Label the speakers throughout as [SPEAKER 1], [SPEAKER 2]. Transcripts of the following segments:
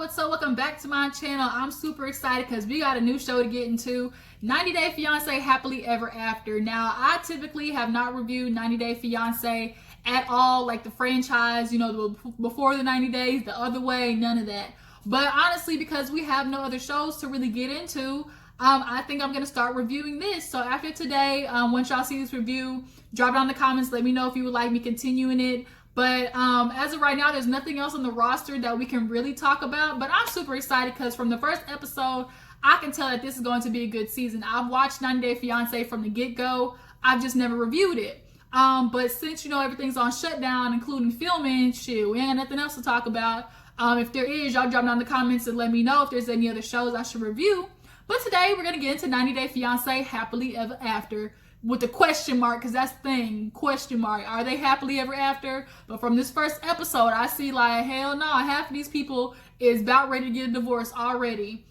[SPEAKER 1] what's up? Welcome back to my channel. I'm super excited because we got a new show to get into, 90 Day Fiance Happily Ever After. Now, I typically have not reviewed 90 Day Fiance at all, like the franchise, before the 90 days, the other way, none of that. But honestly, because we have no other shows to really get into, I think I'm going to start reviewing this. So after today, once y'all see this review, drop it down in the comments. Let me know if you would like me continuing it. But as of right now, there's nothing else on the roster that we can really talk about. But I'm super excited because from the first episode, I can tell that this is going to be a good season. I've watched 90 Day Fiance from the get-go. I've just never reviewed it. But since, everything's on shutdown, including filming, shit, we ain't got nothing else to talk about. If there is, y'all drop down in the comments and let me know if there's any other shows I should review. But today, we're going to get into 90 Day Fiance Happily Ever After. With the question mark, because that's the thing, question mark. Are they happily ever after? But from this first episode, I see like, hell no, half of these people is about ready to get a divorce already.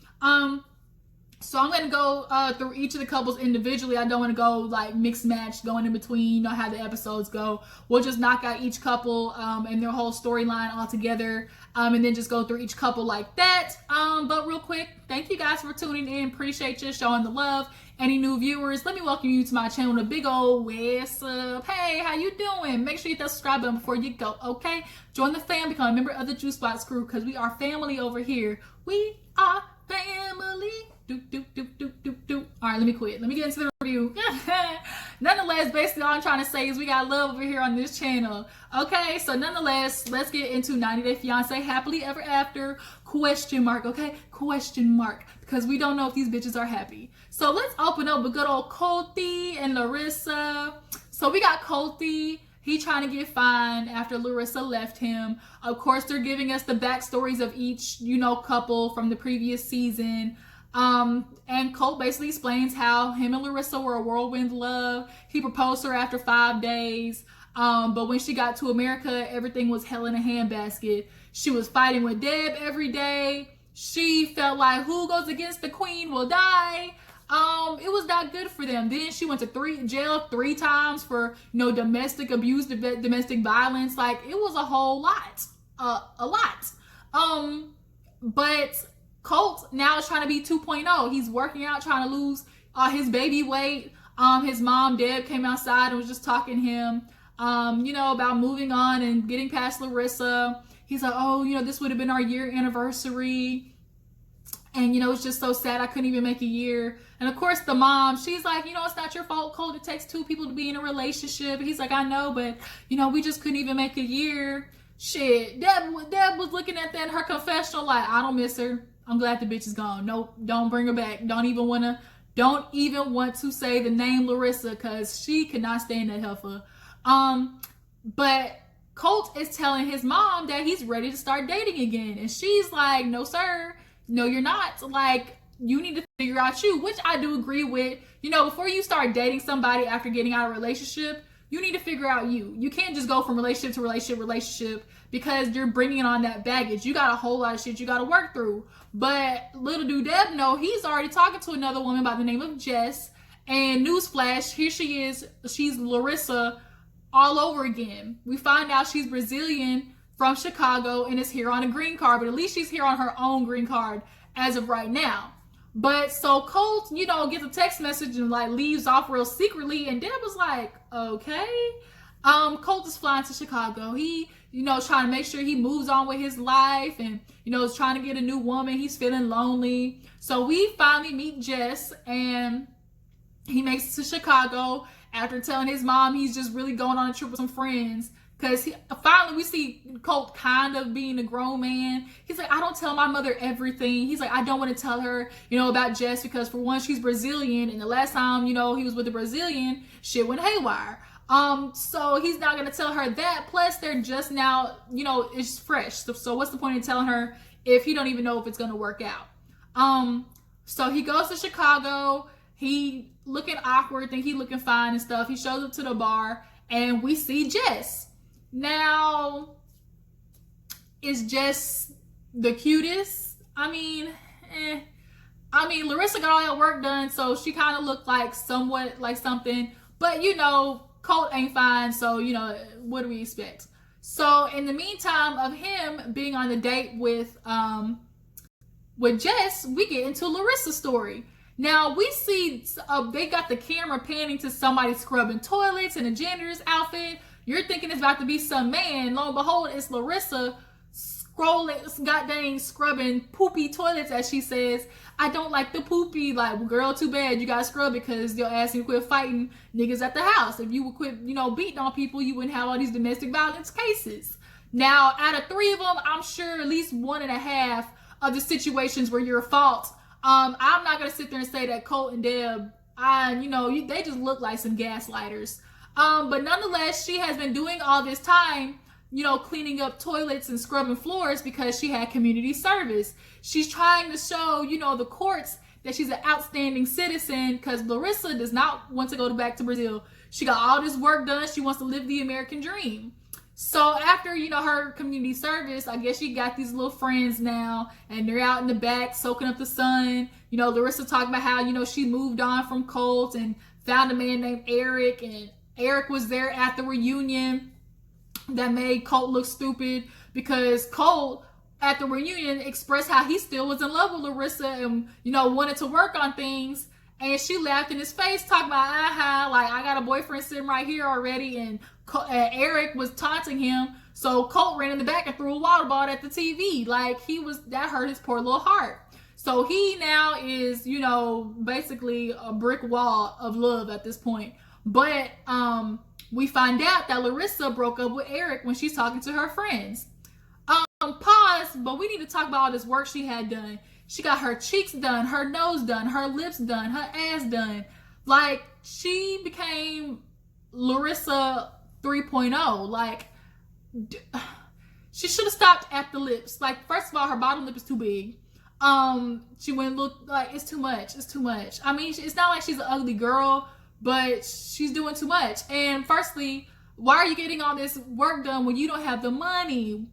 [SPEAKER 1] So I'm going to go through each of the couples individually. I don't want to go like mixed match, going in between, how the episodes go. We'll just knock out each couple and their whole storyline all together, and then just go through each couple like that. But real quick, thank you guys for tuning in. Appreciate you showing the love. Any new viewers, let me welcome you to my channel, a big old what's up. Hey, how you doing? Make sure you hit that subscribe button before you go, okay? Join the fam, become a member of the Juice Box crew, because we are family over here. We are family. All right, let me quit. Let me get into the review. Nonetheless, basically all I'm trying to say is we got love over here on this channel. Okay, so nonetheless, let's get into 90 Day Fiance Happily Ever After, question mark, okay? Question mark, because we don't know if these bitches are happy. So let's open up with good old Colty and Larissa. So we got Colty. He trying to get fined after Larissa left him. Of course, they're giving us the backstories of each, couple from the previous season. And Colt basically explains how him and Larissa were a whirlwind love. He proposed to her after 5 days. But when she got to America, everything was hell in a handbasket. She was fighting with Deb every day. She felt like who goes against the queen will die. It was not good for them. Then she went to jail 3 times for, domestic abuse, domestic violence. Like, it was a whole lot. A lot. But Colt now is trying to be 2.0. He's working out, trying to lose his baby weight. His mom, Deb, came outside and was just talking to him, about moving on and getting past Larissa. He's like, oh, this would have been our year anniversary. And, it's just so sad I couldn't even make a year. And, of course, the mom, she's like, it's not your fault, Colt. It takes 2 people to be in a relationship. He's like, I know, but, we just couldn't even make a year. Shit. Deb was looking at that in her confessional like, I don't miss her. I'm glad the bitch is gone. Nope, don't bring her back. Don't even want to say the name Larissa because she could not stand that heifer. But Colt is telling his mom that he's ready to start dating again. And she's like, no, sir. No, you're not. Like, you need to figure out you, which I do agree with. Before you start dating somebody after getting out of a relationship, you need to figure out you. You can't just go from relationship to relationship because you're bringing on that baggage. You got a whole lot of shit you got to work through. But little do Deb know, he's already talking to another woman by the name of Jess. And newsflash, here she is. She's Larissa all over again. We find out she's Brazilian from Chicago and is here on a green card. But at least she's here on her own green card as of right now. But so Colt, gets a text message and like leaves off real secretly. And Deb was like, okay. Colt is flying to Chicago. He, trying to make sure he moves on with his life and, is trying to get a new woman. He's feeling lonely. So we finally meet Jess and he makes it to Chicago after telling his mom he's just really going on a trip with some friends. Because finally we see Colt kind of being a grown man. He's like, I don't tell my mother everything. He's like, I don't want to tell her, about Jess because for one, she's Brazilian. And the last time, he was with a Brazilian, shit went haywire. So he's not going to tell her that. Plus they're just now, it's fresh. So what's the point in telling her if he don't even know if it's going to work out? So he goes to Chicago. He looking awkward, think he looking fine and stuff. He shows up to the bar and we see Jess. Now, is Jess the cutest? I mean, Larissa got all that work done, so she kind of looked like somewhat like something. But, Colt ain't fine, so, what do we expect? So, in the meantime of him being on the date with with Jess, we get into Larissa's story. Now we see they got the camera panning to somebody scrubbing toilets in a janitor's outfit. You're thinking it's about to be some man. Lo and behold, it's Larissa scrolling, goddamn scrubbing poopy toilets, as she says. I don't like the poopy. Like, girl, too bad you gotta scrub it because your ass you quit fighting niggas at the house. If you would quit, beating on people, you wouldn't have all these domestic violence cases. Now, out of 3 of them, I'm sure at least 1.5 of the situations were your fault. I'm not gonna sit there and say that Colt and Deb, they just look like some gaslighters. But nonetheless, she has been doing all this time, cleaning up toilets and scrubbing floors because she had community service. She's trying to show, the courts that she's an outstanding citizen because Larissa does not want to go back to Brazil. She got all this work done. She wants to live the American dream. So after, her community service, I guess she got these little friends now, and they're out in the back soaking up the sun. Larissa talked about how, she moved on from Colt and found a man named Eric, and Eric was there at the reunion. That made Colt look stupid because Colt at the reunion expressed how he still was in love with Larissa and, wanted to work on things. And she laughed in his face, talking about, like, I got a boyfriend sitting right here already. And Eric was taunting him. So Colt ran in the back and threw a water bottle at the TV. Like, that hurt his poor little heart. So he now is, basically a brick wall of love at this point. But we find out that Larissa broke up with Eric when she's talking to her friends. Pause, but we need to talk about all this work she had done. She got her cheeks done, her nose done, her lips done, her ass done. Like, she became Larissa 3.0. Like, she should have stopped at the lips. Like, first of all, her bottom lip is too big. She went look like it's too much. It's too much. I mean, it's not like she's an ugly girl, but she's doing too much. And firstly, why are you getting all this work done when you don't have the money?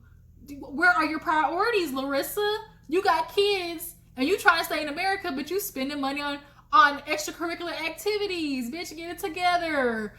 [SPEAKER 1] Where are your priorities, Larissa? You got kids and you trying to stay in America, but you spending money on extracurricular activities. Bitch, get it together.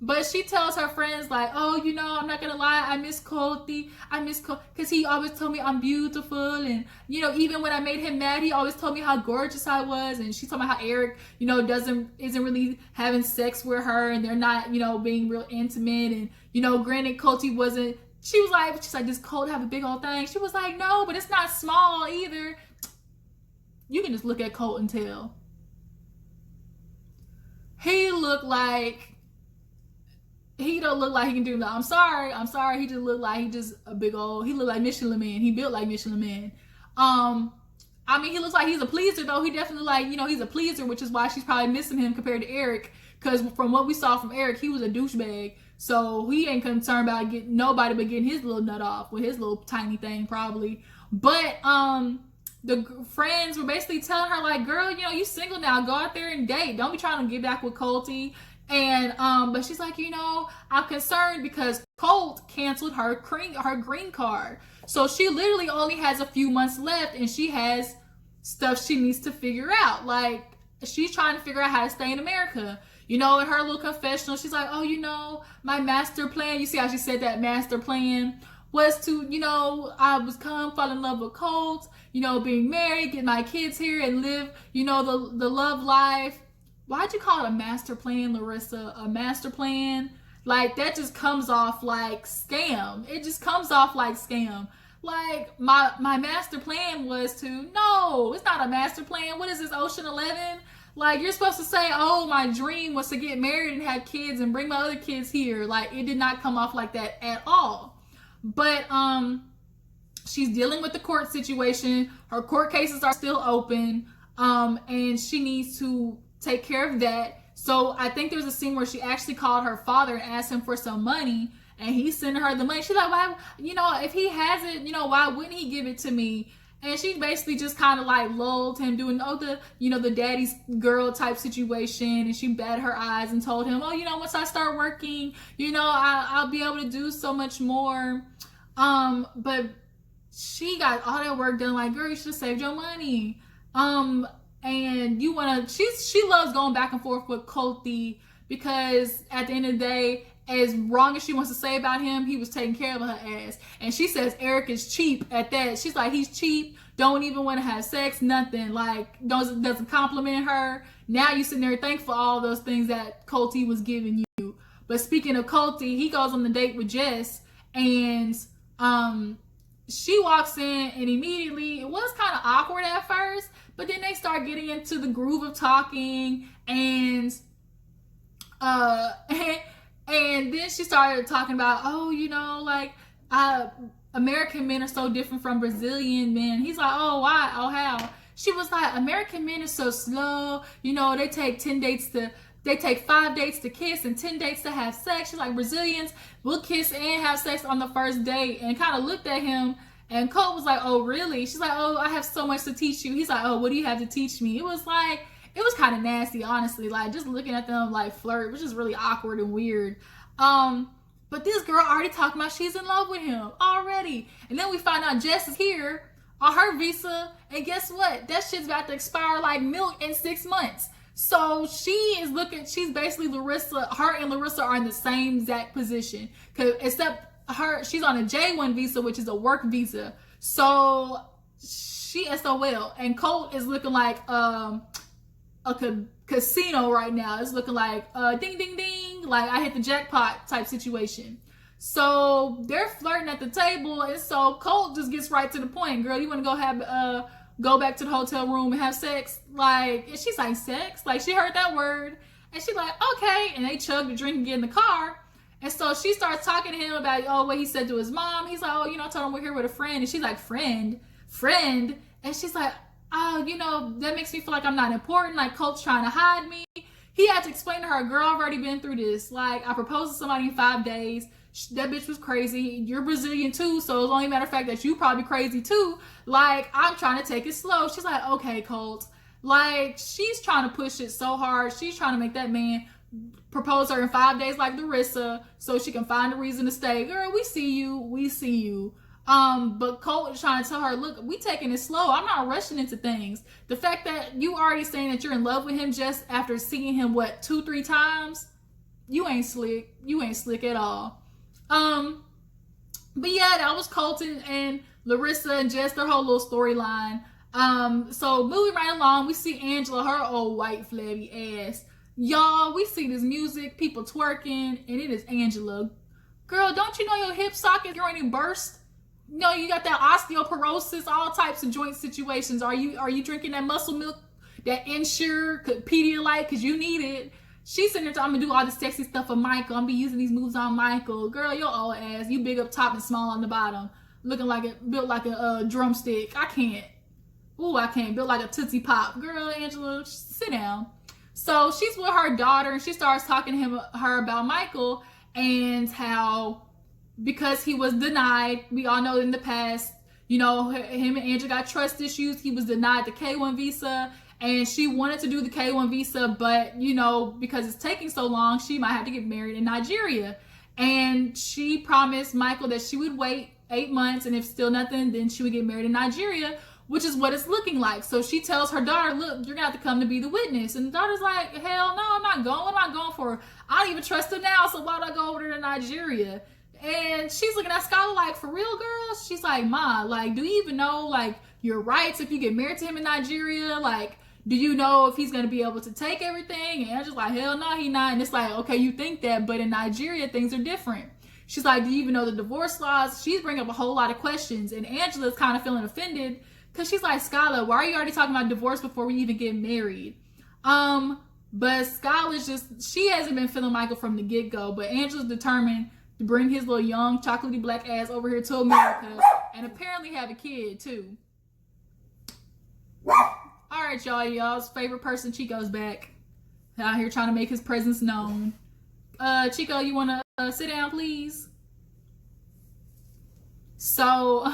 [SPEAKER 1] But she tells her friends like, oh, I'm not gonna lie, I miss Colty. I miss Colt because he always told me I'm beautiful, and even when I made him mad, he always told me how gorgeous I was. And she's talking about how Eric, isn't really having sex with her, and they're not, being real intimate. And granted, Colty wasn't. She's like, does Colt have a big old thing? She was like, no, but it's not small either. You can just look at Colt and tell. He don't look like he can do that. I'm sorry. He just looked like he looked like Michelin Man. He built like Michelin Man. I mean, he looks like he's a pleaser though. He definitely he's a pleaser, which is why she's probably missing him compared to Eric. Because from what we saw from Eric, he was a douchebag. So he ain't concerned about getting nobody but getting his little nut off with his little tiny thing probably. But the friends were basically telling her like, girl, you single now. Go out there and date. Don't be trying to get back with Colty. And but she's like, I'm concerned because Colt canceled her green card. So she literally only has a few months left, and she has stuff she needs to figure out. Like, she's trying to figure out how to stay in America. In her little confessional, she's like, oh, my master plan. You see how she said that master plan was to, I was fall in love with Colt, being married, get my kids here and live, the love life. Why'd you call it a master plan, Larissa? A master plan? Like, that just comes off like scam. It just comes off like scam. Like, my master plan was to, no, it's not a master plan. What is this, Ocean 11? Like, you're supposed to say, oh, my dream was to get married and have kids and bring my other kids here. Like, it did not come off like that at all. But she's dealing with the court situation. Her court cases are still open. And she needs to take care of that. So I think there's a scene where she actually called her father and asked him for some money, and he sent her the money. She's like, why, if he has it, why wouldn't he give it to me? And she basically just kind of like lulled him, doing the daddy's girl type situation. And she batted her eyes and told him, once I start working, I'll be able to do so much more. But she got all that work done. Like, girl, you should have saved your money. And she loves going back and forth with Colty because at the end of the day, as wrong as she wants to say about him, he was taking care of her ass. And she says Eric is cheap at that. She's like, he's cheap, don't even want to have sex, nothing. Like, doesn't compliment her. Now you sitting there thankful for all those things that Colty was giving you. But speaking of Colty, he goes on the date with Jess, and she walks in, and immediately, it was kind of awkward at first, but then they start getting into the groove of talking, and and then she started talking about, oh, you know, like, American men are so different from Brazilian men. He's like, oh, why? Oh, how? She was like, American men are so slow. You know, they take 5 dates to kiss and 10 dates to have sex. She's like, Brazilians will kiss and have sex on the first date, and kind of looked at him. And Colt was like, oh, really? She's like, oh, I have so much to teach you. He's like, oh, what do you have to teach me? It was kind of nasty, honestly. Like, just looking at them like flirt, which is really awkward and weird. But this girl already talking about she's in love with him already. And then we find out Jess is here on her visa. And guess what? That shit's about to expire like milk in 6 months. So she's basically Larissa. Her and Larissa are in the same exact position. Except she's on a J1 visa, which is a work visa. So she SOL. And Colt is looking like a casino right now. It's looking like ding ding ding, like I hit the jackpot type situation. So they're flirting at the table, and so Colt just gets right to the point. Girl, you want to go back to the hotel room and have sex? Like, and she's like, sex? Like, she heard that word, and she's like, okay. And they chug the drink and get in the car. And so she starts talking to him about what he said to his mom. He's like, oh, you know, I told him we're here with a friend. And she's like, friend, and she's like, oh, you know, that makes me feel like I'm not important. Like, Colt's trying to hide me. He had to explain to her, girl, I've already been through this. Like, I proposed to somebody in 5 days. That bitch was crazy. You're Brazilian too, so it's only a matter of fact that you probably crazy too. Like, I'm trying to take it slow. She's like, okay, Colt. Like, she's trying to push it so hard. She's trying to make that man propose her in 5 days like Larissa, so she can find a reason to stay. Girl, we see you. But Colt is trying to tell her, look, we taking it slow. I'm not rushing into things. The fact that you already saying that you're in love with him just after seeing him, 2-3 times? You ain't slick. You ain't slick at all. But yeah, that was Colton and Larissa and Jess, their whole little storyline. So moving right along, we see Angela, her old white flabby ass. Y'all, we see this music, people twerking, and it is Angela. Girl, don't you know your hip socket is already burst? No, you got that osteoporosis, all types of joint situations. Are you drinking that muscle milk, that Ensure, Pedialyte, because you need it? She's sitting there, I'm gonna do all this sexy stuff for Michael. I'm gonna be using these moves on Michael. Girl, your old ass, you big up top and small on the bottom, looking like built like a drumstick. I can't. Ooh, I can't. Built like a Tootsie Pop. Girl, Angela, sit down. So she's with her daughter, and she starts talking to her about Michael and how, because he was denied, we all know in the past, you know, him and Angela got trust issues. He was denied the K1 visa, and she wanted to do the K1 visa, but, you know, because it's taking so long, she might have to get married in Nigeria. And she promised Michael that she would wait 8 months, and if still nothing, then she would get married in Nigeria, which is what it's looking like. So she tells her daughter, look, you're gonna have to come to be the witness. And the daughter's like, hell no, I'm not going. What am I going for? I don't even trust him now, so why would I go over to Nigeria? And she's looking at Skylar like, for real, girl? She's like, Ma, like, do you even know, like, your rights if you get married to him in Nigeria? Like, do you know if he's going to be able to take everything? And Angela's like, hell no, he not. And it's like, okay, you think that, but in Nigeria, things are different. She's like, do you even know the divorce laws? She's bringing up a whole lot of questions. And Angela's kind of feeling offended because she's like, Skylar, why are you already talking about divorce before we even get married? But Skylar's she hasn't been feeling Michael from the get-go, but Angela's determined to bring his little young chocolatey black ass over here to America and apparently have a kid too. All right, y'all's favorite person, Chico's back out here trying to make his presence known. Chico, you want to sit down, please? So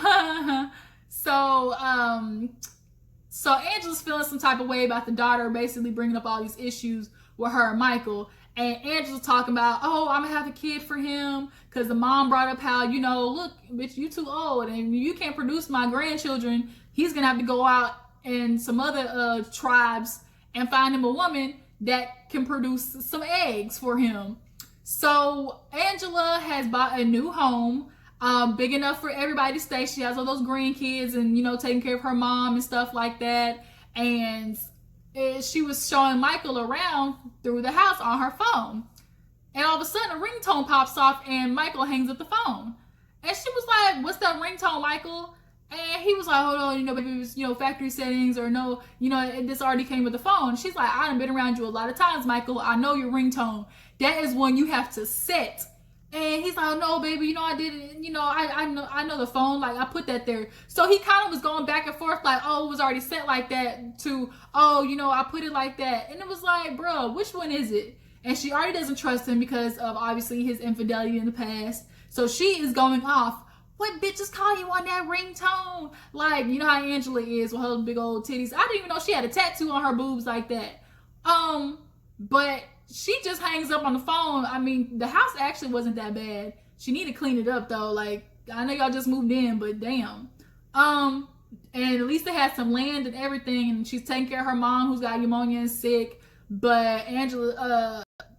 [SPEAKER 1] Angela's feeling some type of way about the daughter basically bringing up all these issues with her and Michael. And Angela's talking about, oh, I'm gonna have a kid for him because the mom brought up how, you know, look, bitch, you too old and you can't produce my grandchildren. He's gonna have to go out in some other tribes and find him a woman that can produce some eggs for him. So Angela has bought a new home, big enough for everybody to stay. She has all those grandkids and, taking care of her mom and stuff like that. And she was showing Michael around through the house on her phone. And all of a sudden a ringtone pops off and Michael hangs up the phone. And she was like, "What's that ringtone, Michael?" And he was like, "Hold on, maybe it was, factory settings or no, this already came with the phone." She's like, "I done been around you a lot of times, Michael. I know your ringtone. That is one you have to set." And he's like, "Oh, no, baby, I did it. I know the phone. Like, I put that there." So he kind of was going back and forth like, "Oh, it was already set like that," to, "Oh, I put it like that." And it was like, bro, which one is it? And she already doesn't trust him because of obviously his infidelity in the past. So she is going off. "What bitches call you on that ringtone?" Like, you know how Angela is with her big old titties. I didn't even know she had a tattoo on her boobs like that. But she just hangs up on the phone. I mean, the house actually wasn't that bad. She needed to clean it up though. Like, I know y'all just moved in, but damn. And at least they had some land and everything, and she's taking care of her mom who's got pneumonia and sick. But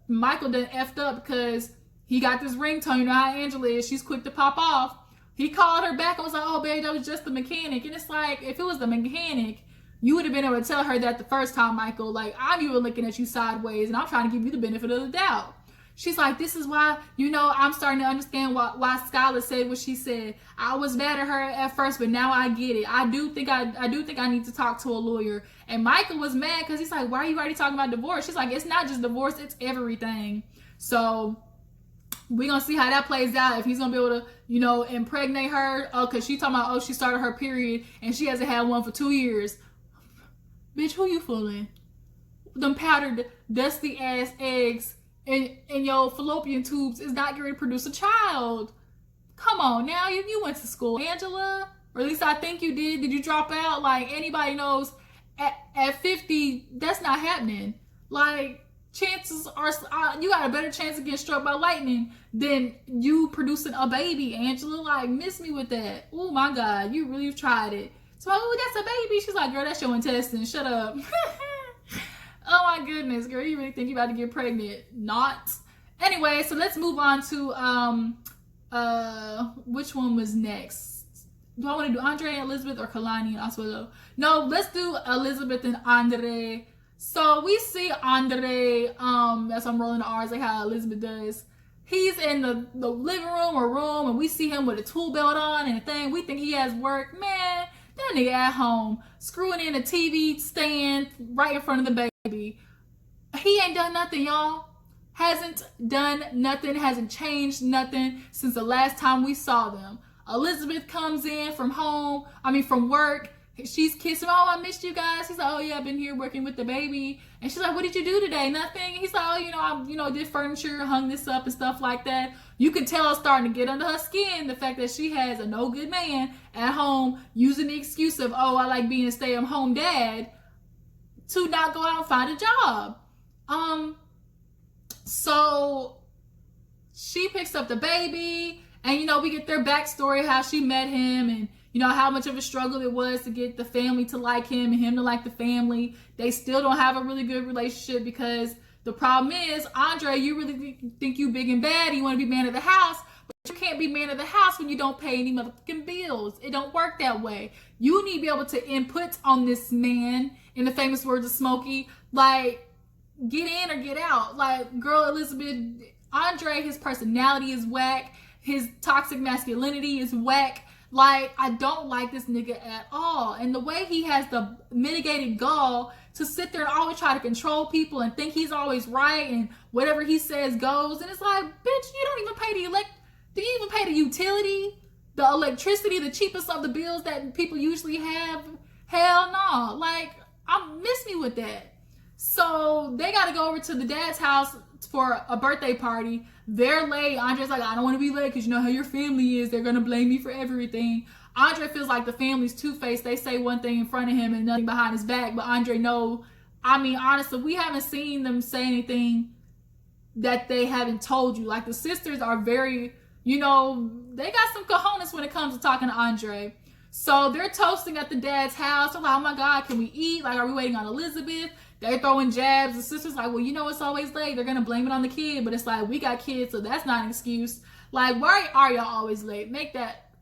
[SPEAKER 1] Michael done effed up because he got this ringtone. You know how Angela is. She's quick to pop off. He called her back and was like, "Oh, babe, that was just the mechanic." And it's like, if it was the mechanic, you would have been able to tell her that the first time, Michael. Like, I'm even looking at you sideways, and I'm trying to give you the benefit of the doubt. She's like, "This is why, I'm starting to understand why Skylar said what she said. I was mad at her at first, but now I get it. I do think I need to talk to a lawyer." And Michael was mad because he's like, "Why are you already talking about divorce?" She's like, "It's not just divorce, it's everything." So we're gonna see how that plays out, if he's gonna be able to, impregnate her. Oh, because she talking about, she started her period and she hasn't had one for 2 years. Bitch, who you fooling? Them powdered, dusty ass eggs in your fallopian tubes is not going to produce a child. Come on now, you went to school, Angela, or at least I think you did. Did you drop out? Like, anybody knows at 50 that's not happening. Like, chances are you got a better chance of getting struck by lightning than you producing a baby, Angela. Like, miss me with that. Oh my God, you really tried it. So, "Oh, that's a baby." She's like, "Girl, that's your intestine. Shut up." Oh my goodness, girl, you really think you about to get pregnant? Not. Anyway, so let's move on to which one was next? Do I want to do Andre and Elizabeth or Kalani and Oswaldo? No, let's do Elizabeth and Andre. So we see Andre, as I'm rolling the R's like how Elizabeth does. He's in the living room, and we see him with a tool belt on and a thing. We think he has work. Man, that nigga at home screwing in a TV stand right in front of the baby. He ain't done nothing, y'all. Hasn't done nothing, hasn't changed nothing since the last time we saw them. Elizabeth comes in from work. She's kissing. "Oh, I missed you guys." He's like, "Oh yeah, I've been here working with the baby." And she's like, "What did you do today?" "Nothing." He's like, "Oh, I did furniture, hung this up and stuff like that." You can tell it's starting to get under her skin, the fact that she has a no good man at home using the excuse of, "Oh, I like being a stay-at-home dad," to not go out and find a job. So she picks up the baby, and we get their backstory, how she met him, and how much of a struggle it was to get the family to like him and him to like the family. They still don't have a really good relationship because the problem is, Andre, you really think you big and bad and you want to be man of the house, but you can't be man of the house when you don't pay any motherfucking bills. It don't work that way. You need to be able to input on this man, in the famous words of Smokey, like, get in or get out. Like, girl, Elizabeth, Andre, his personality is whack. His toxic masculinity is whack. Like, I don't like this nigga at all. And the way he has the mitigated gall to sit there and always try to control people and think he's always right and whatever he says goes. And it's like, bitch, you don't even pay do you even pay the utility? The electricity, the cheapest of the bills that people usually have? Hell no. Like, miss me with that. So they got to go over to the dad's house for a birthday party. They're late. Andre's like, "I don't want to be late because you know how your family is. They're going to blame me for everything." Andre feels like the family's two-faced. They say one thing in front of him and nothing behind his back. But Andre honestly, we haven't seen them say anything that they haven't told you. Like, the sisters are very, they got some cojones when it comes to talking to Andre. So they're toasting at the dad's house. They're like, oh my God, can we eat? Like, are we waiting on Elizabeth? They're throwing jabs. The sister's like, well, you know, it's always late. They're going to blame it on the kid. But it's like, we got kids, so that's not an excuse. Like, why are y'all always late?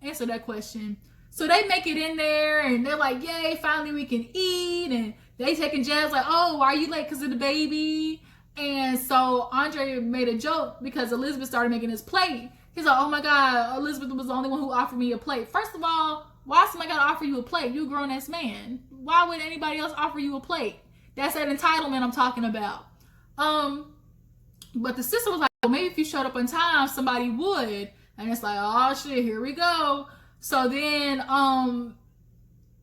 [SPEAKER 1] Answer that question. So they make it in there, and they're like, yay, finally we can eat. And they taking jabs like, oh, why are you late? Because of the baby. And so Andre made a joke because Elizabeth started making his plate. He's like, oh my God, Elizabeth was the only one who offered me a plate. First of all, why somebody gotta offer you a plate? You a grown-ass man. Why would anybody else offer you a plate? That's that entitlement I'm talking about. But the sister was like, well, maybe if you showed up on time, somebody would. And it's like, oh shit, here we go. So then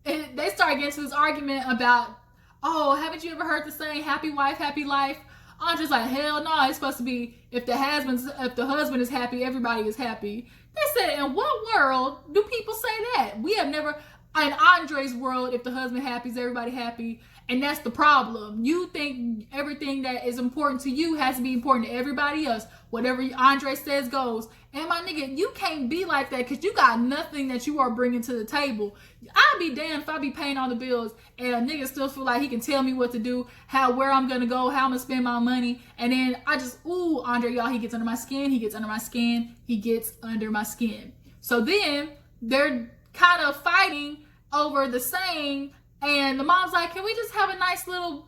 [SPEAKER 1] they start getting into this argument about, oh, haven't you ever heard the saying, happy wife, happy life? Andre's like, hell no, it's supposed to be if the husband is happy, everybody is happy. They said, in what world do people say that? We have never, in Andre's world, if the husband happy, is everybody happy? And that's the problem. You think everything that is important to you has to be important to everybody else. Whatever Andre says goes. And my nigga, you can't be like that because you got nothing that you are bringing to the table. I'd be damned if I be paying all the bills and a nigga still feel like he can tell me what to do, where I'm going to go, how I'm going to spend my money. And then I just, ooh, Andre, y'all, he gets under my skin. He gets under my skin. He gets under my skin. So then they're kind of fighting over the saying. And the mom's like, can we just have a nice little,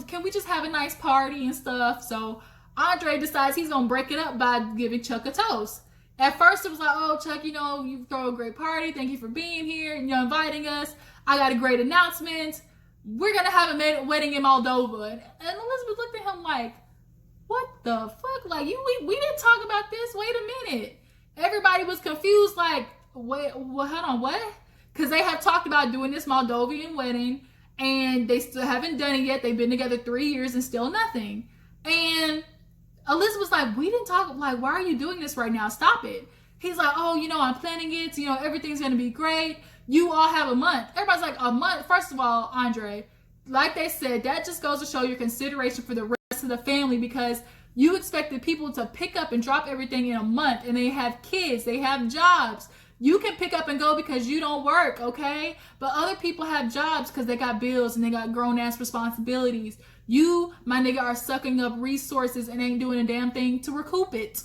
[SPEAKER 1] can we just have a nice party and stuff? So Andre decides he's going to break it up by giving Chuck a toast. At first, it was like, oh, Chuck, you throw a great party. Thank you for being here and inviting us. I got a great announcement. We're going to have a wedding in Moldova. And Elizabeth looked at him like, what the fuck? Like, we didn't talk about this. Wait a minute. Everybody was confused like, wait, hold on, what? Because they have talked about doing this Moldovan wedding and they still haven't done it yet. They've been together 3 years and still nothing. And Elizabeth's like, we didn't talk, like, why are you doing this right now? Stop it. He's like, oh, I'm planning it. Everything's going to be great. You all have a month. Everybody's like, a month? First of all, Andre, like they said, that just goes to show your consideration for the rest of the family because you expected people to pick up and drop everything in a month and they have kids, they have jobs. You can pick up and go because you don't work, okay? But other people have jobs because they got bills and they got grown-ass responsibilities. You, my nigga, are sucking up resources and ain't doing a damn thing to recoup it.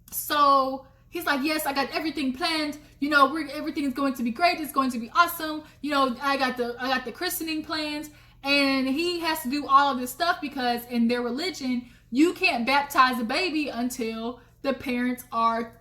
[SPEAKER 1] So he's like, yes, I got everything planned. Everything is going to be great. It's going to be awesome. I got the christening plans. And he has to do all of this stuff because in their religion, you can't baptize a baby until the parents are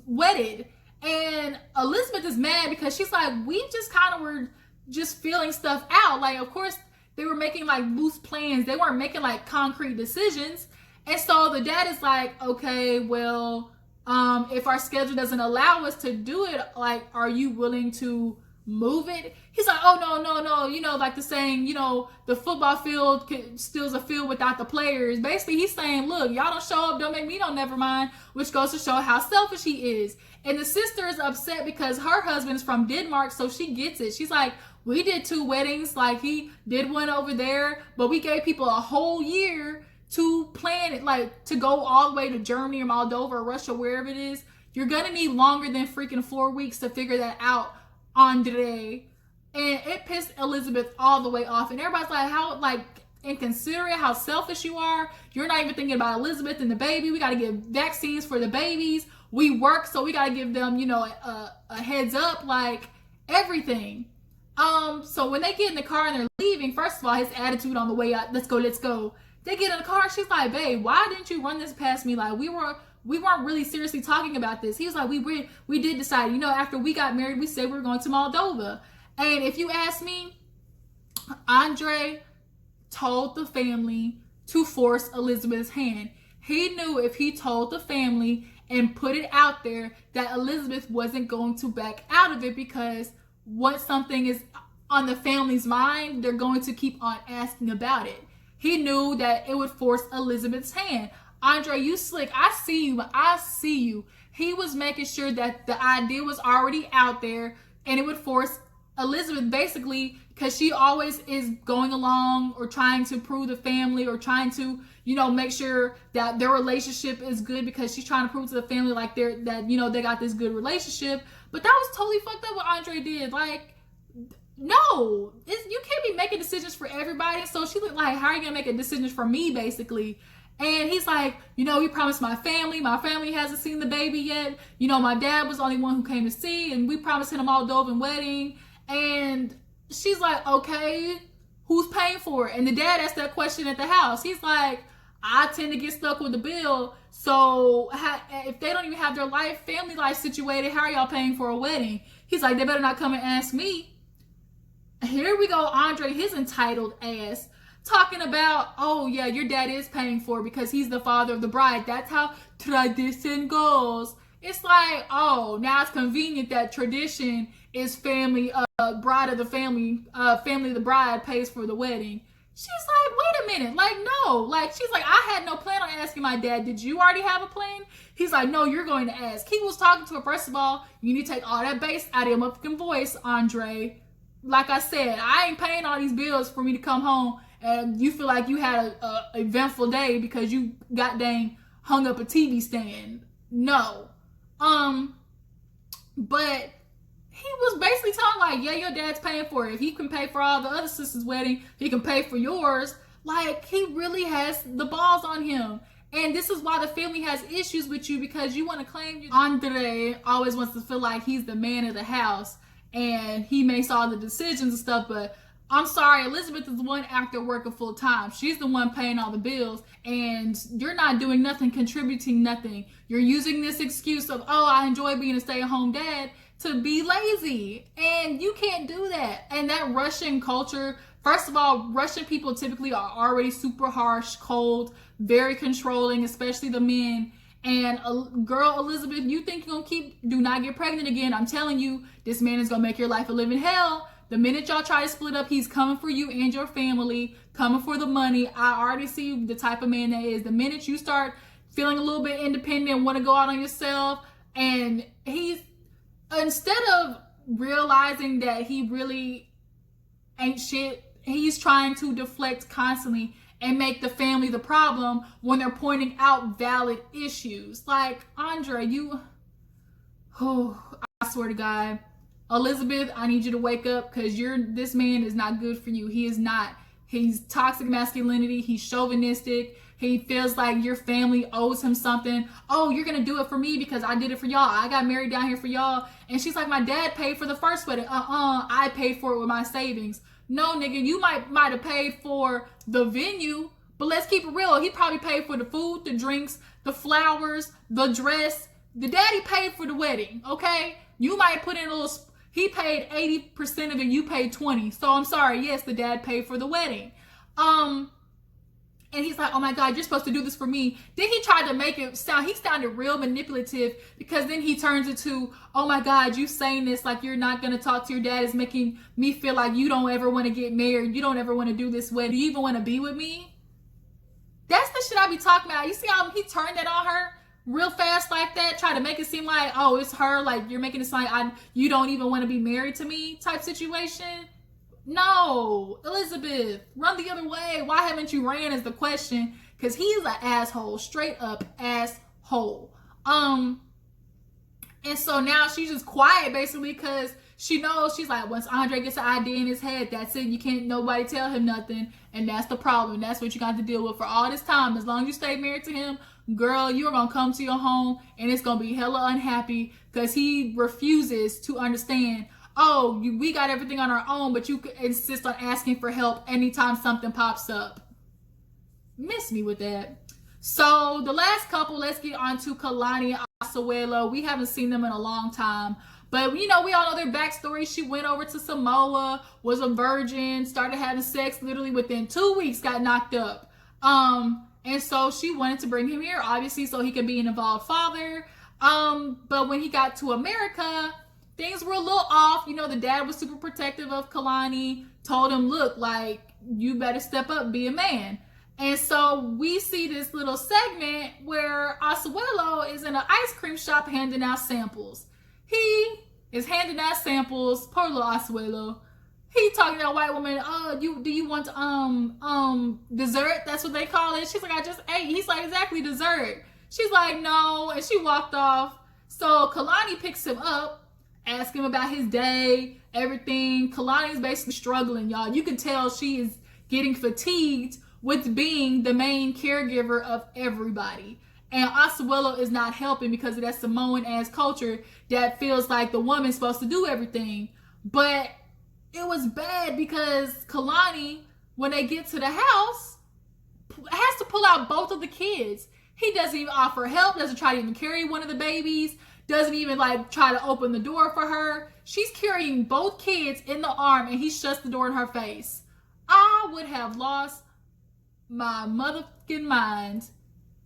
[SPEAKER 1] wedded. And Elizabeth is mad because she's like, we just kind of were just feeling stuff out. Like, of course, they were making like loose plans. They weren't making like concrete decisions. And so the dad is like, okay, well, if our schedule doesn't allow us to do it, like, are you willing to move it? He's like, oh, no. Like the saying, the football field still's a field without the players. Basically, he's saying, look, y'all don't show up, don't make me no never mind, which goes to show how selfish he is. And the sister is upset because her husband is from Denmark, so she gets it. She's like, we did 2 weddings, like he did one over there, but we gave people a whole year to plan it, like to go all the way to Germany or Moldova or Russia, wherever it is. You're gonna need longer than freaking 4 weeks to figure that out, Andre. And it pissed Elizabeth all the way off. And everybody's like, how inconsiderate, how selfish you are. You're not even thinking about Elizabeth and the baby. We got to give vaccines for the babies. We work, so we got to give them, a heads up, like everything. So when they get in the car and they're leaving, first of all, his attitude on the way out, let's go. They get in the car, she's like, babe, why didn't you run this past me? Like, we weren't really seriously talking about this. He was like, we did decide, after we got married, we said we were going to Moldova. And if you ask me, Andre told the family to force Elizabeth's hand. He knew if he told the family and put it out there that Elizabeth wasn't going to back out of it, because once something is on the family's mind, they're going to keep on asking about it. He knew that it would force Elizabeth's hand. Andre, you slick. I see you. He was making sure that the idea was already out there and it would force Elizabeth basically, because she always is going along or trying to prove the family or trying to, make sure that their relationship is good, because she's trying to prove to the family like they got this good relationship. But that was totally fucked up what Andre did. Like, no, you can't be making decisions for everybody. So she looked like, how are you gonna make a decision for me, basically? And he's like, we promised my family. My family hasn't seen the baby yet. My dad was the only one who came to see, and we promised him a Moldovan wedding. And she's like, okay, who's paying for it? And the dad asked that question at the house. He's like, I tend to get stuck with the bill. So if they don't even have their family life situated, how are y'all paying for a wedding? He's like, they better not come and ask me. Here we go, Andre, his entitled ass, talking about, oh yeah, your dad is paying for it because he's the father of the bride. That's how tradition goes. It's like, oh, now it's convenient that tradition is family, bride of the family, family of the bride pays for the wedding. She's like, wait a minute, like, no, like, she's like, I had no plan on asking my dad. Did you already have a plan? He's like, no, you're going to ask. He was talking to her. First of all, you need to take all that bass out of your motherfucking voice, Andre. Like I said, I ain't paying all these bills for me to come home and you feel like you had a eventful day because you got dang hung up a TV stand. No. But he was basically talking like, yeah, your dad's paying for it. If he can pay for all the other sisters' wedding, he can pay for yours. Like, he really has the balls on him. And this is why the family has issues with you, because you want to claim Andre always wants to feel like he's the man of the house and he makes all the decisions and stuff. But I'm sorry, Elizabeth is the one actor working full time. She's the one paying all the bills, and you're not doing nothing, contributing nothing. You're using this excuse of, oh, I enjoy being a stay-at-home dad, to be lazy. And you can't do that. And that Russian culture, first of all, Russian people typically are already super harsh, cold, very controlling, especially the men. And girl, Elizabeth, you think you're gonna do not get pregnant again. I'm telling you, this man is gonna make your life a living hell. The minute y'all try to split up, he's coming for you and your family, coming for the money. I already see the type of man that is. The minute you start feeling a little bit independent, want to go out on yourself, and he's, instead of realizing that he really ain't shit, he's trying to deflect constantly and make the family the problem when they're pointing out valid issues. Like, Andre, I swear to God, Elizabeth, I need you to wake up, because this man is not good for you. He is not. He's toxic masculinity. He's chauvinistic. He feels like your family owes him something. Oh, you're going to do it for me because I did it for y'all. I got married down here for y'all. And she's like, my dad paid for the first wedding. I paid for it with my savings. No, nigga, you might have paid for the venue, but let's keep it real. He probably paid for the food, the drinks, the flowers, the dress. The daddy paid for the wedding, okay? You might put in a little... He paid 80% of it, you paid 20%. So I'm sorry, yes, the dad paid for the wedding. And he's like, oh my God, you're supposed to do this for me. Then he tried to make it sound, he sounded real manipulative, because then he turns into, oh my God, you saying this like you're not going to talk to your dad is making me feel like you don't ever want to get married. You don't ever want to do this wedding. Do you even want to be with me? That's the shit I be talking about. You see how he turned that on her? Real fast like that, try to make it seem like, oh, it's her, like you're making it sound like you don't even want to be married to me type situation. No, Elizabeth, run the other way. Why haven't you ran is the question, because he is an asshole, straight up asshole. And so now she's just quiet basically, because she knows, she's like, once Andre gets an idea in his head, that's it. You can't nobody tell him nothing, and that's the problem. That's what you got to deal with for all this time. As long as you stay married to him, girl, you're gonna come to your home and it's gonna be hella unhappy, because he refuses to understand, oh, we got everything on our own, but you insist on asking for help anytime something pops up. Miss me with that. So the last couple, let's get on to Kalani and Asuelo. We haven't seen them in a long time, but we all know their backstory. She went over to Samoa, was a virgin, started having sex literally within 2 weeks, got knocked up. And so she wanted to bring him here, obviously, so he could be an involved father. But when he got to America, things were a little off. The dad was super protective of Kalani, told him, look, like, you better step up, be a man. And so we see this little segment where Asuelo is in an ice cream shop handing out samples. He is handing out samples. Poor little Asuelo. He talking to a white woman. Do you want dessert? That's what they call it. She's like, I just ate. He's like, exactly, dessert. She's like, no, and she walked off. So Kalani picks him up, asks him about his day, everything. Kalani's basically struggling, y'all. You can tell she is getting fatigued with being the main caregiver of everybody. And Asuelo is not helping because of that Samoan ass culture that feels like the woman's supposed to do everything. But it was bad because Kalani, when they get to the house, has to pull out both of the kids. He doesn't even offer help, doesn't try to even carry one of the babies, doesn't even like try to open the door for her. She's carrying both kids in the arm and he shuts the door in her face. I would have lost my motherfucking mind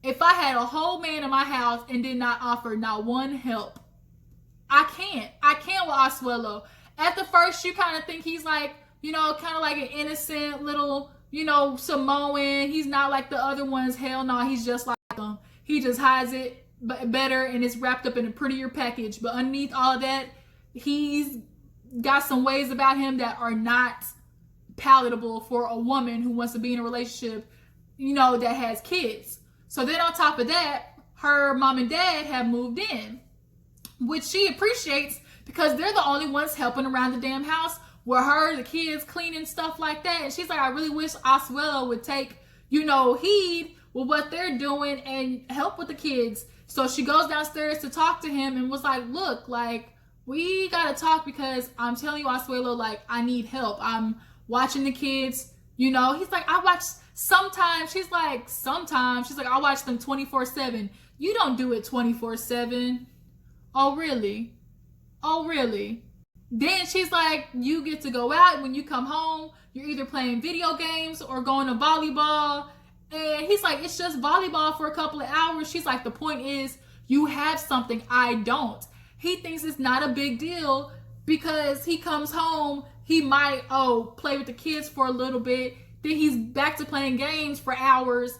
[SPEAKER 1] if I had a whole man in my house and did not offer not one help. I can't with Asuelo. At the first, you kind of think he's like, kind of like an innocent little, Samoan. He's not like the other ones. Hell no, he's just like them. He just hides it better and it's wrapped up in a prettier package. But underneath all of that, he's got some ways about him that are not palatable for a woman who wants to be in a relationship, that has kids. So then on top of that, her mom and dad have moved in, which she appreciates because they're the only ones helping around the damn house with her, the kids, cleaning, stuff like that. And she's like, I really wish Asuelo would take, heed with what they're doing and help with the kids. So she goes downstairs to talk to him and was like, look, like, we gotta talk because I'm telling you, Asuelo, like, I need help. I'm watching the kids, He's like, I watch sometimes. She's like, I watch them 24/7. You don't do it 24/7. Oh, really? Then she's like, you get to go out. When you come home, you're either playing video games or going to volleyball. And he's like, it's just volleyball for a couple of hours. She's like, the point is, you have something I don't. He thinks it's not a big deal because he comes home, he might, play with the kids for a little bit. Then he's back to playing games for hours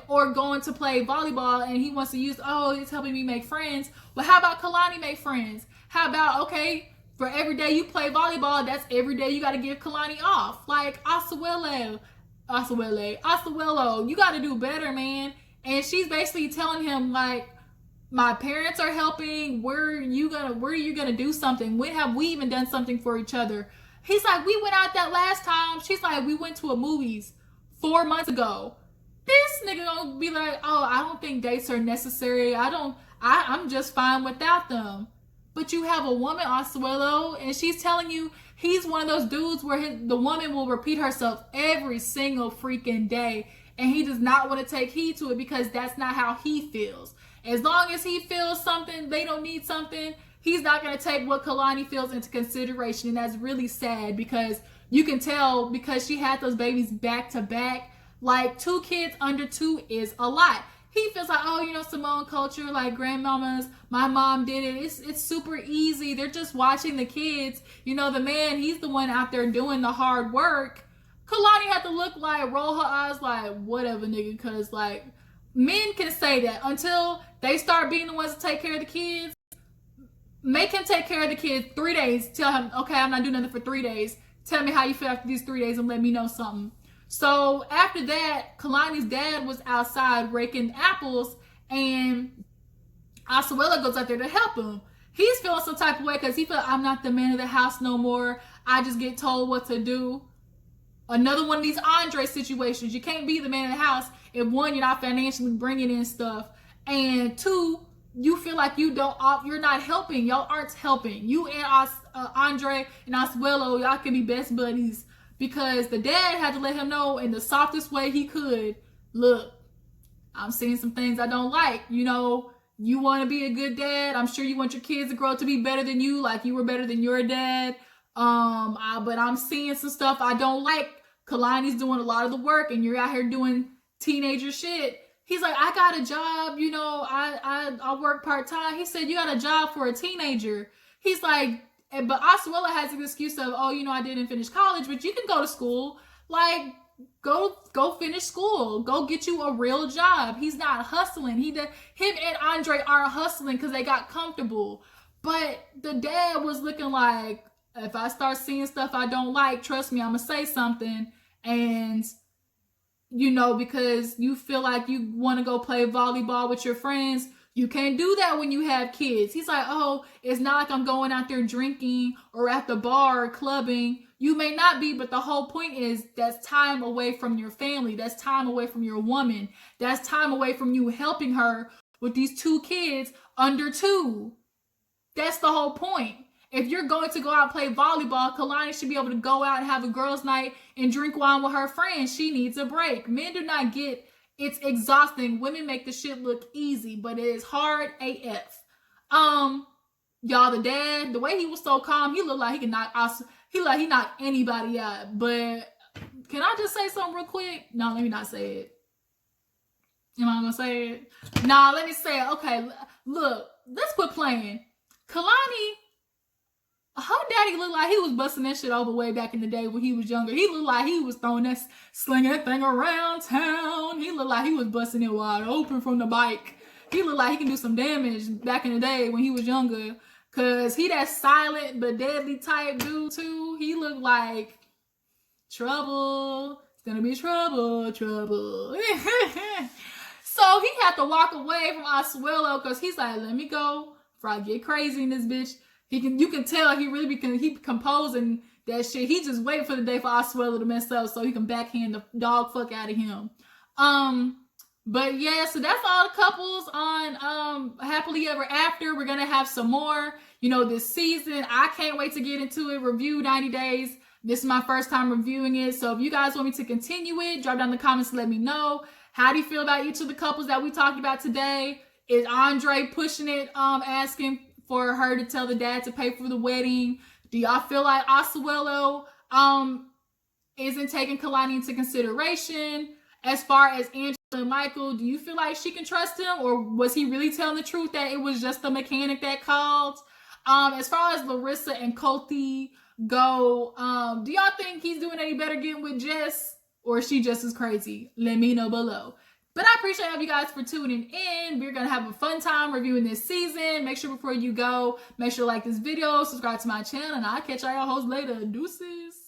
[SPEAKER 1] or going to play volleyball, and he wants to use, it's helping me make friends. Well, how about Kalani make friends? How about, okay, for every day you play volleyball, that's every day you got to give Kalani off. Like, Asuelo, you got to do better, man. And she's basically telling him, like, my parents are helping. Where are you gonna do something? When have we even done something for each other? He's like, we went out that last time. She's like, we went to a movies 4 months ago. This nigga gonna be like, I don't think dates are necessary. I'm just fine without them. But you have a woman, Asuelo, and she's telling you he's one of those dudes where the woman will repeat herself every single freaking day. And he does not want to take heed to it because that's not how he feels. As long as he feels something, they don't need something, he's not going to take what Kalani feels into consideration. And that's really sad because you can tell because she had those babies back to back. Like 2 kids under 2 is a lot. He feels like, Samoan culture, like grandmamas, my mom did it. It's super easy. They're just watching the kids. The man, he's the one out there doing the hard work. Kalani had to roll her eyes like, whatever, nigga, because, like, men can say that until they start being the ones to take care of the kids. Make him take care of the kids 3 days. Tell him, okay, I'm not doing nothing for 3 days. Tell me how you feel after these 3 days and let me know something. So after that, Kalani's dad was outside raking apples and Asuelo goes out there to help him. He's feeling some type of way because he felt, I'm not the man of the house no more. I just get told what to do. Another one of these Andre situations. You can't be the man of the house if 1, you're not financially bringing in stuff, and 2, you feel like you're not helping. Y'all aren't helping. You and Andre and Asuelo, y'all can be best buddies because the dad had to let him know in the softest way he could, look, I'm seeing some things I don't like. You want to be a good dad. I'm sure you want your kids to grow up to be better than you, like you were better than your dad. But I'm seeing some stuff I don't like. Kalani's doing a lot of the work and you're out here doing teenager shit. He's like, I got a job, I work part-time. He said, you got a job for a teenager. He's like, but Asuelo has an excuse of, I didn't finish college, but you can go to school. Like, go finish school. Go get you a real job. He's not hustling. Him and Andre aren't hustling because they got comfortable. But the dad was looking like, if I start seeing stuff I don't like, trust me, I'm gonna say something. And because you feel like you want to go play volleyball with your friends, you can't do that when you have kids. He's like, oh, it's not like I'm going out there drinking or at the bar or clubbing. You may not be, but the whole point is that's time away from your family. That's time away from your woman. That's time away from you helping her with these 2 kids under 2. That's the whole point. If you're going to go out and play volleyball, Kalani should be able to go out and have a girls' night and drink wine with her friends. She needs a break. Men do not get, it's exhausting. Women make the shit look easy, but it is hard AF. Y'all, the dad, the way he was so calm, he looked like he could knock us. He knocked anybody out. But can I just say something real quick? No, let me not say it. Am I gonna say it? Nah, let me say it. Okay, look, let's quit playing. Kalani, her daddy looked like he was busting that shit over way back in the day when he was younger. He looked like he was slinging that thing around town. He looked like he was busting it wide open from the bike. He looked like he can do some damage back in the day when he was younger. Cause he that silent but deadly type dude too. He looked like trouble. It's gonna be trouble. So he had to walk away from Asuelo because he's like, let me go before I get crazy in this bitch. You can tell he really he composing that shit. He just waiting for the day for Asuelo to mess up so he can backhand the dog fuck out of him. But yeah, so that's all the couples on Happily Ever After. We're gonna have some more, this season. I can't wait to get into it. Review 90 Days. This is my first time reviewing it. So if you guys want me to continue it, drop down in the comments and let me know. How do you feel about each of the couples that we talked about today? Is Andre pushing it, asking for her to tell the dad to pay for the wedding? Do y'all feel like Asuelo isn't taking Kalani into consideration? As far as Angela and Michael, do you feel like she can trust him? Or was he really telling the truth that it was just the mechanic that called? As far as Larissa and Colty go, do y'all think he's doing any better getting with Jess? Or is she just as crazy? Let me know below. But I appreciate all of you guys for tuning in. We're going to have a fun time reviewing this season. Make sure before you go, make sure to like this video, subscribe to my channel, and I'll catch y'all hoes later. Deuces.